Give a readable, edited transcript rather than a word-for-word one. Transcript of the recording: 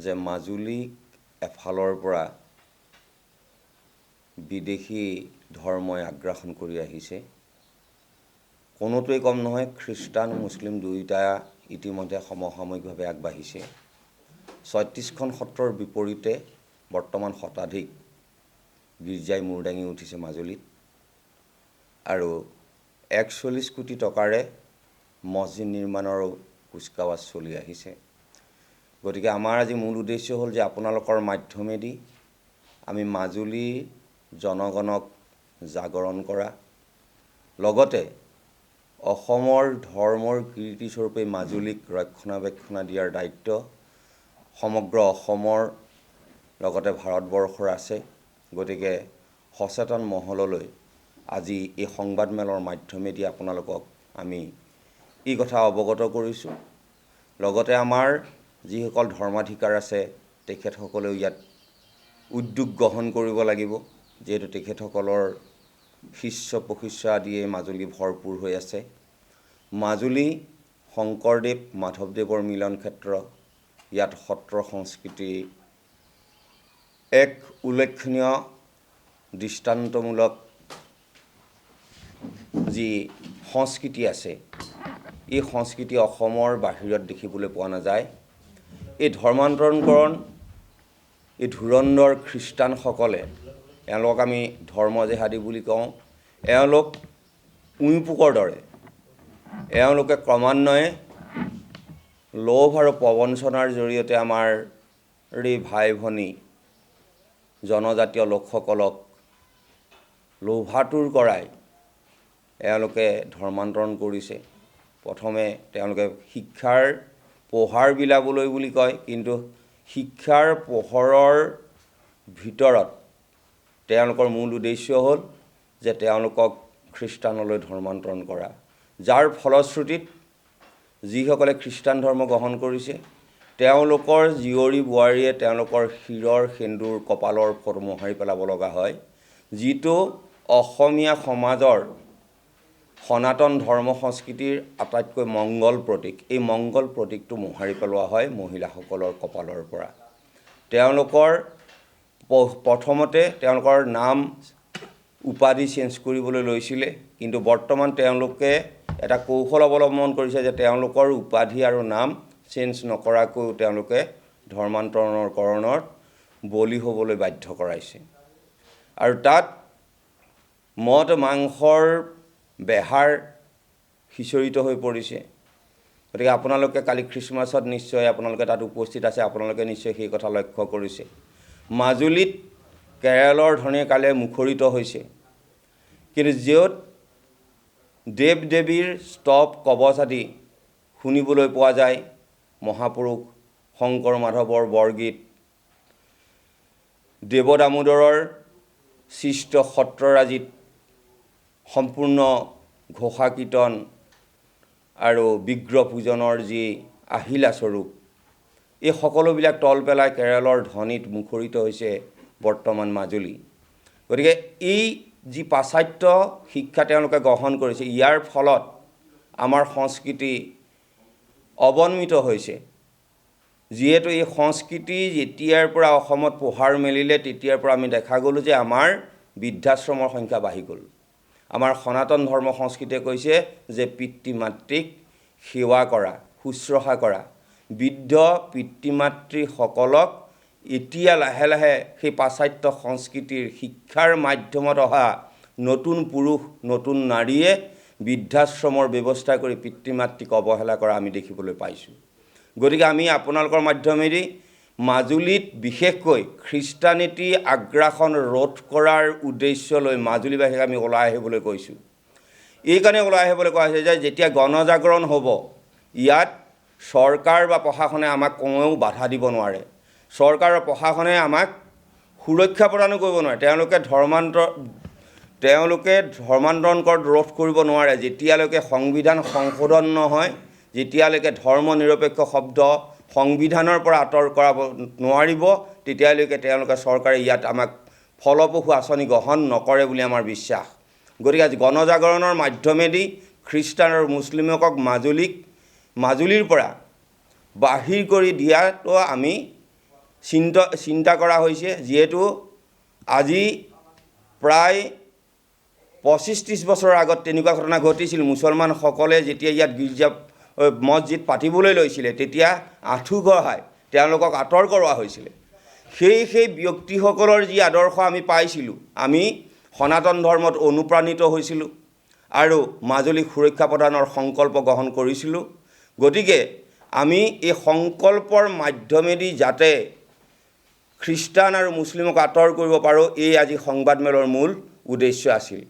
যে মাজুলীক এফালৰ পৰা বিদেশী ধৰ্মই আগ্ৰাসন কৰি আহিছে। কোনোটোৱেই কম নহয়, খ্ৰীষ্টান মুছলিম দুয়োটা ইতিমধ্যে সমসাময়িকভাৱে আগবাঢ়িছে। ৩৬খন সত্ৰৰ বিপৰীতে বৰ্তমান শতাধিক গীৰ্জাই মূৰ দাঙি উঠিছে মাজুলীত, আৰু ৪১ কোটি টকাৰে মছজিদ নিৰ্মাণৰো কুচকাৱাজ চলি আহিছে। গতিকে আমাৰ আজি মূল উদ্দেশ্য হ'ল যে আপোনালোকৰ মাধ্যমেদি আমি মাজুলীৰ জনগণক জাগৰণ কৰা, লগতে অসমৰ ধৰ্মৰ কীৰ্তিস্বৰূপে মাজুলীক ৰক্ষণাবেক্ষণ দিয়াৰ দায়িত্ব সমগ্ৰ অসমৰ লগতে ভাৰতবৰ্ষৰ আছে। গতিকে সচেতন মহললৈ আজি এই সংবাদমেলৰ মাধ্যমেদি আপোনালোকক আমি এই কথা অৱগত কৰিছোঁ। লগতে আমাৰ যিসকল ধৰ্মাধিকাৰ আছে তেখেতসকলেও ইয়াত উদ্যোগ গ্ৰহণ কৰিব লাগিব, যিহেতু তেখেতসকলৰ শিষ্য প্ৰশিষ্য আদিয়ে মাজুলী ভৰপূৰ হৈ আছে। মাজুলী শংকৰদেৱ মাধৱদেৱৰ মিলন ক্ষেত্ৰ, ইয়াত সত্ৰ সংস্কৃতি এক উল্লেখনীয় দৃষ্টান্তমূলক যি সংস্কৃতি আছে, এই সংস্কৃতি অসমৰ বাহিৰত দেখিবলৈ পোৱা নাযায়। এই ধৰ্মান্তৰণকৰণ, এই ধুৰন্ধৰ খ্ৰীষ্টানসকলে, এওঁলোক আমি ধৰ্ম জেহাদী বুলি কওঁ, এওঁলোক উঁইপোকৰ দৰে এওঁলোকে ক্ৰমান্বয়ে লোভ আৰু প্ৰবঞ্চনাৰ জৰিয়তে আমাৰ এই ভাই ভনী জনজাতীয় লোকসকলক লোভাতুৰ কৰাই এওঁলোকে ধৰ্মান্তৰণ কৰিছে। প্ৰথমে তেওঁলোকে শিক্ষাৰ পোহাৰ বিলাবলৈ বুলি কয়, কিন্তু শিক্ষাৰ পোহৰৰ ভিতৰত তেওঁলোকৰ মূল উদ্দেশ্য হ'ল যে তেওঁলোকক খ্ৰীষ্টানলৈ ধৰ্মান্তৰণ কৰা, যাৰ ফলশ্ৰুতিত যিসকলে খ্ৰীষ্টান ধৰ্ম গ্ৰহণ কৰিছে তেওঁলোকৰ জীয়ৰী বোৱাৰীয়ে তেওঁলোকৰ শিৰৰ সেন্দুৰ কপালৰ ফটো মোহাৰি পেলাব লগা হয়, যিটো অসমীয়া সমাজৰ সনাতন ধৰ্ম সংস্কৃতিৰ আটাইতকৈ মংগল প্ৰতীক। এই মংগল প্ৰতীকটো মোহাৰি পেলোৱা হয় মহিলাসকলৰ কপালৰ পৰা। তেওঁলোকৰ প্ৰথমতে তেওঁলোকৰ নাম উপাধি চেঞ্জ কৰিবলৈ লৈছিলে, কিন্তু বৰ্তমান তেওঁলোকে এটা কৌশল অৱলম্বন কৰিছে যে তেওঁলোকৰ উপাধি আৰু নাম চেঞ্জ নকৰাকৈ তেওঁলোকে ধৰ্মান্তৰণত বলি হ'বলৈ বাধ্য কৰাইছে। আৰু তাত মদ মাংসৰ বেহাৰ সিঁচৰিত হৈ পৰিছে। গতিকে আপোনালোকে কালি খ্ৰীষ্টমাছত নিশ্চয় আপোনালোকে তাত উপস্থিত আছে, আপোনালোকে নিশ্চয় সেই কথা লক্ষ্য কৰিছে। মাজুলীত কেৰলৰ ধনে কালে মুখৰিত হৈছে, কিন্তু য'ত দেৱ দেৱীৰ স্তৱ কবচ আদি শুনিবলৈ পোৱা যায়, মহাপুৰুষ শংকৰ মাধৱৰ বৰগীত, দেৱ দামোদৰৰ সৃষ্ট সত্ৰৰাজিত সম্পূৰ্ণ ঘোষা কীৰ্তন আৰু বিগ্ৰহ পূজনৰ যি আহিলা স্বৰূপ, এই সকলোবিলাক তল পেলাই কেৰলৰ ধ্বনিত মুখৰিত হৈছে বৰ্তমান মাজুলী। গতিকে এই যি পাশ্চাত্য শিক্ষা তেওঁলোকে গ্ৰহণ কৰিছে, ইয়াৰ ফলত আমাৰ সংস্কৃতি অৱনমিত হৈছে। যিহেতু এই সংস্কৃতি যেতিয়াৰ পৰা অসমত পোহাৰ মেলিলে তেতিয়াৰ পৰা আমি দেখা গ'লোঁ যে আমাৰ বৃদ্ধাশ্ৰমৰ সংখ্যা বাঢ়ি গ'ল। আমাৰ সনাতন ধৰ্ম সংস্কৃতিয়ে কৈছে যে পিতৃ মাতৃক সেৱা কৰা, শুশ্ৰূষা কৰা। বৃদ্ধ পিতৃ মাতৃসকলক এতিয়া লাহে লাহে সেই পাশ্চাত্য সংস্কৃতিৰ শিক্ষাৰ মাধ্যমত অহা নতুন পুৰুষ নতুন নাৰীয়ে বৃদ্ধাশ্ৰমৰ ব্যৱস্থা কৰি পিতৃ মাতৃক অৱহেলা কৰা আমি দেখিবলৈ পাইছোঁ। গতিকে আমি আপোনালোকৰ মাধ্যমেদি মাজুলীত বিশেষকৈ খ্ৰীষ্টানীতি আগ্ৰাসন ৰোধ কৰাৰ উদ্দেশ্য লৈ মাজুলীবাসীক আমি ওলাই আহিবলৈ কৈছোঁ। এইকাৰণে ওলাই আহিবলৈ কোৱা হৈছে যে যেতিয়া গণজাগৰণ হ'ব, ইয়াত চৰকাৰ বা প্ৰশাসনে আমাক কোনেও বাধা দিব নোৱাৰে। চৰকাৰ আৰু প্ৰশাসনে আমাক সুৰক্ষা প্ৰদানো কৰিব নোৱাৰে। তেওঁলোকে ধৰ্মান্তৰণ ৰোধ কৰিব নোৱাৰে যেতিয়ালৈকে সংবিধান সংশোধন নহয়, যেতিয়ালৈকে ধৰ্ম নিৰপেক্ষ শব্দ সংবিধানৰ পৰা আঁতৰ কৰাব নোৱাৰিব, তেতিয়ালৈকে তেওঁলোকে চৰকাৰে ইয়াত আমাক ফলপ্ৰসূ আঁচনি গ্ৰহণ নকৰে বুলি আমাৰ বিশ্বাস। গতিকে আজি গণজাগৰণৰ মাধ্যমেদি খ্ৰীষ্টান আৰু মুছলিমক মাজুলীৰ পৰা বাহিৰ কৰি দিয়াটো আমি চিন্তা কৰা হৈছে, যিহেতু আজি প্ৰায় 25-30 বছৰৰ আগত তেনেকুৱা ঘটনা ঘটিছিল। মুছলমানসকলে যেতিয়া ইয়াত গীৰ্জা মছজিদ পাতিবলৈ লৈছিলে, তেতিয়া আঁঠু গঢ়াই তেওঁলোকক আঁতৰ কৰোৱা হৈছিলে। সেই ব্যক্তিসকলৰ যি আদৰ্শ আমি পাইছিলোঁ, আমি সনাতন ধৰ্মত অনুপ্ৰাণিত হৈছিলোঁ আৰু মাজুলীক সুৰক্ষা প্ৰদানৰ সংকল্প গ্ৰহণ কৰিছিলোঁ। গতিকে আমি এই সংকল্পৰ মাধ্যমেদি যাতে খ্ৰীষ্টান আৰু মুছলিমক আঁতৰ কৰিব পাৰোঁ, এই আজি সংবাদমেলৰ মূল উদ্দেশ্য আছিল।